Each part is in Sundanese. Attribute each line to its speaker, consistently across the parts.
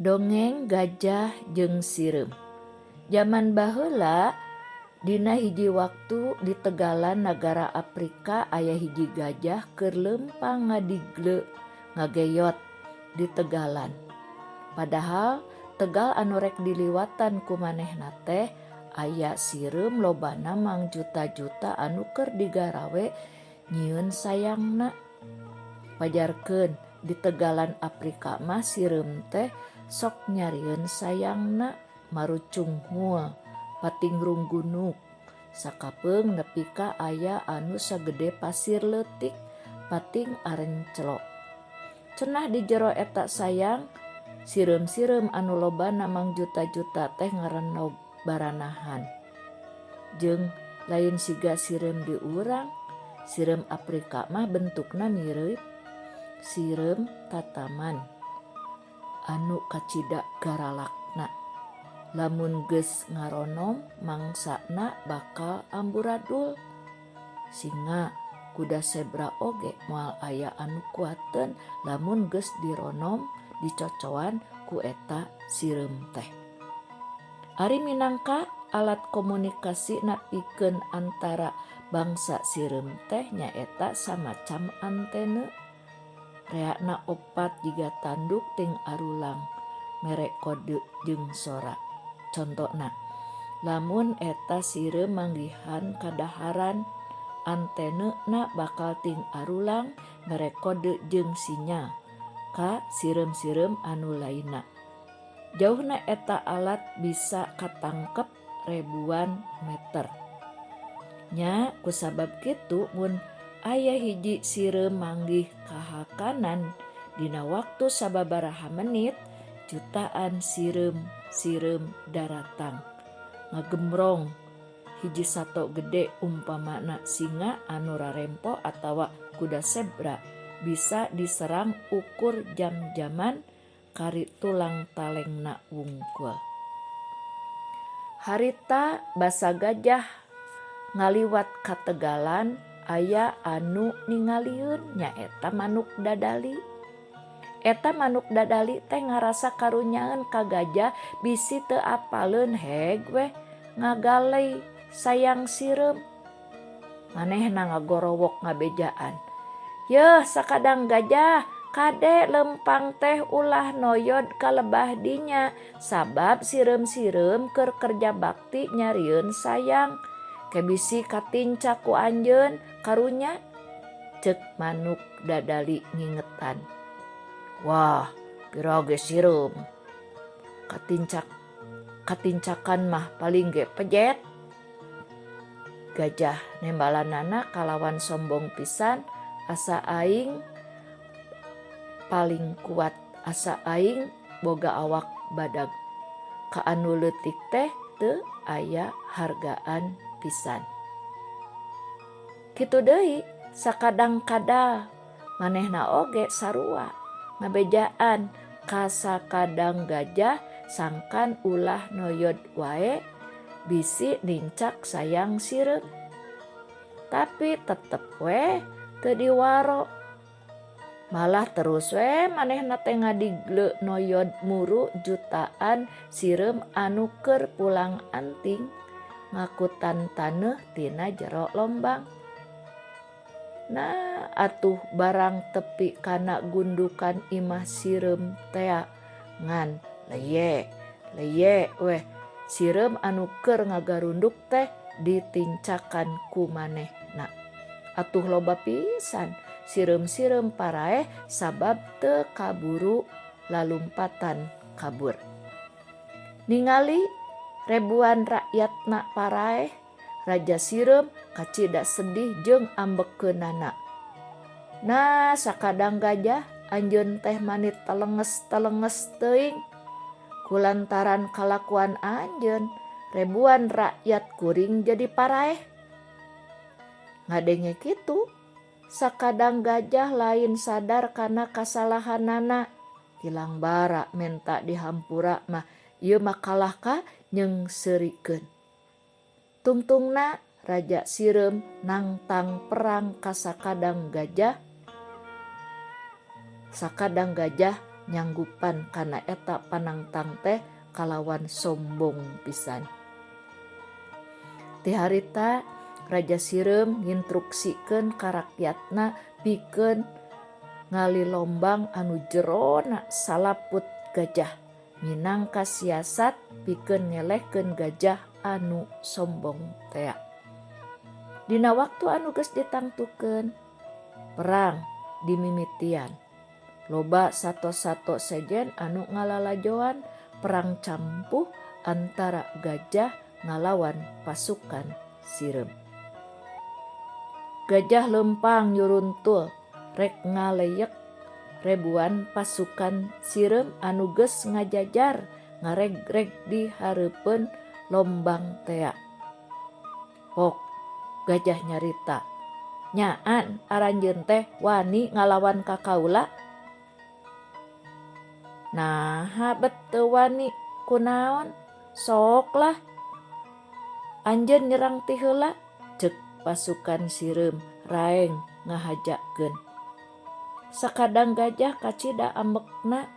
Speaker 1: Dongeng Gajah jeung Sireum. Zaman baheula dina hiji waktu di Tegalan nagara Afrika aya hiji gajah keur leumpang ngadigle ngageyot di Tegalan. Padahal Tegal anu rek diliwatan ku manehna teh aya sireum lobana mang juta-juta anu keur digarawe nyieun sayangna. Pajarkeun di Tegalan Afrika mah sireum teh sok nyarieun sayangna marucung hul pating runggunuk sakapeung nepi ka aya anu sagede pasir leutik pating arencelok. Cenah di jero eta sayang sireum-sireum anu lobana mang juta-juta teh ngarenog baranahan. Jeung lain siga sireum di urang, sireum Afrika mah bentukna mirip sireum tataman anu kacida garalakna. Lamun geus ngaronom mangsana bakal amburadul. Singa, kuda zebra oge moal aya anu kuateun lamun geus dironom dicocoan ku eta sireum teh. Ari minangka alat komunikasi napikeun antara bangsa sireum teh nyaeta samacam antena. Reakna opat jiga tanduk ting arulang merek kode jeung sora. Contona, lamun eta sireum manggihan kadaharan antenena bakal ting arulang merek kode jeung sinyal ka sireum-sireum anu lainna. Jauhna eta alat bisa katangkep ribuan meter. Nya kusabab kitu mun aya hiji sireum manggih kahakanan dina waktu sababaraha menit jutaan sireum daratang ngagemrong hiji sato gede umpamana singa anu rarempo atawa kuda zebra bisa diserang ukur jam-jaman kari tulang talengna wungkul. Harita basa gajah ngaliwat ka Tegalan aya anu ningalieun nyaeta manuk dadali. Eta manuk dadali teh ngarasa karunyaeun ka gajah bisi teu apaleun heg we ngagalei sayang sireum. Manehna ngagorowok ngabejaan. Yeuh sakadang gajah, kade lempang teh ulah noyod ka lebah dinya sabab sireum-sireum keur kerja bakti nyarieun sayang. Kebisi katinca ku anjeun karunya, cek manuk dadali ngingetan. Wah, pira ge sireum. Katincakan mah paling ge pejet. Gajah nembalanana kalawan sombong pisan, asa aing paling kuat, asa aing boga awak badag. Ka anu leutik teh teu aya hargaan pisan. Kitu deui sakadang-kadang manehna oge sarua ngabejaan ka sakadang gajah sangkan ulah noyod wae bisi nincak sayang sireum. Tapi tetep we teu diwaro. Malah terus we manehna teh ngadigle noyod muru jutaan sireum anu keur pulang anting ngakutan taneuh tina jero lombang. Nah atuh barang tepi kana gundukan imah sireum tea ngan leye weh sireum anu keur ngagarunduk teh ditincakan ku manehna. Atuh loba pisan sireum-sireum paraeh sabab teu kaburu lalumpatan kabur. Ningali ribuan rakyatna paraeh, Raja Sireum kacida sedih jeung ambekeunana. Nah sakadang gajah anjeun teh manit telenges teuing. Kulantaran kalakuan anjeun ribuan rakyat kuring jadi paraeh. Ngadenge kitu sakadang gajah lain sadar kana kasalahanana. Tilang bara menta dihampura mah ieu mah kalah ka nyeungseurikeun. Tungtungna Raja Sireum nangtang perang ka sakadang gajah nyanggupan kana eta panangtang teh kalawan sombong pisan. Ti harita Raja Sireum nginstruksikeun ka rakyatna pikeun ngali lombang anu jerona salaput gajah minangka siasat pikeun ngelehkeun gajah anu sombong tea. Dina waktu anu geus ditangtukeun perang dimimitian. Loba sato-sato sejen anu ngalalajoan perang campuh antara gajah ngalawan pasukan Sireum. Gajah lempang nyuruntul rek ngaleyek ribuan pasukan Sireum anu geus ngajajar ngareg-reg di hareupeun lombang tea. Pok gajah nyarita, "Nyaan aranjeun teh wani ngalawan ka kaula?" "Naha bet teu wani, kunaon? Sok lah. Anjeun nyerang ti heula," ceuk pasukan Sireum raeng ngahajakeun. Sakadang gajah kacida ambekna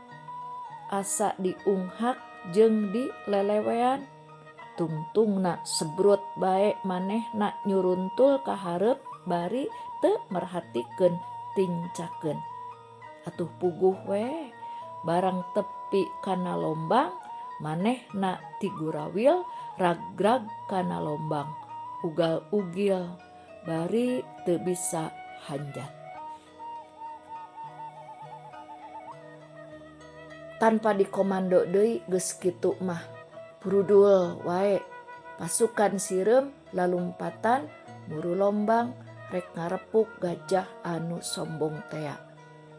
Speaker 1: asa diunghak jeung dilelewean. Tungtungna sebrut bae manehna nyuruntul ka hareup bari teu merhatikeun tincakeun. Atuh puguh we barang tepi kana lombang manehna ti gurawil ragrag kana lombang ugal-ugil bari teu bisa hanjat. Tanpa dikomando deui geus kitu mah brudul wae pasukan Sireum lalumpatan muru lombang rek ngarepuk gajah anu sombong tea.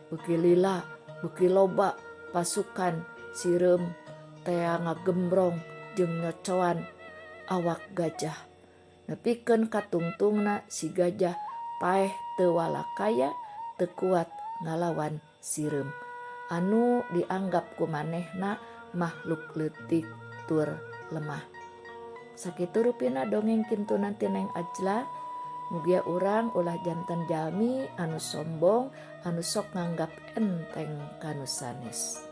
Speaker 1: Beuki lila beuki loba pasukan Sireum tea ngagembrong jeung nyocoan awak gajah. Nepikeun katungtungna si gajah paeh teu walakaya teu kuat ngalawan Sireum anu dianggap ku manehna makhluk leutik tur lemah. Sakitu rupina dongeng kintunan ti Neng Ajla. Mugia urang ulah janten jalmi anu sombong anu sok nganggap enteng kanu sanes.